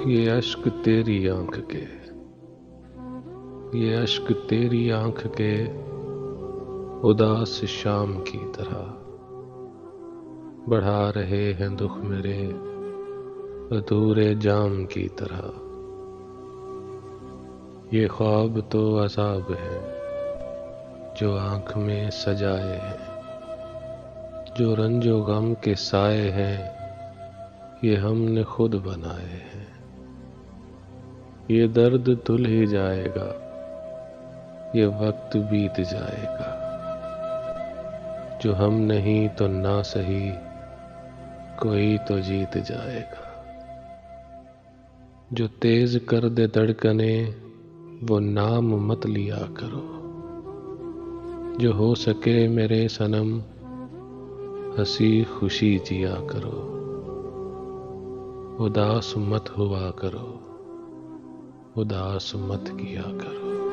ये अश्क तेरी आंख के, ये अश्क तेरी आंख के उदास शाम की तरह बढ़ा रहे हैं दुख मेरे अधूरे जाम की तरह। ये ख्वाब तो अज़ाब है जो आंख में सजाए हैं, जो रंजो गम के साए हैं ये हमने खुद बनाए हैं। ये दर्द धुल ही जाएगा, ये वक्त बीत जाएगा, जो हम नहीं तो ना सही कोई तो जीत जाएगा। जो तेज कर दे धड़कने वो नाम मत लिया करो, जो हो सके मेरे सनम हंसी खुशी जिया करो। उदास मत हुआ करो, उदास मत किया करो।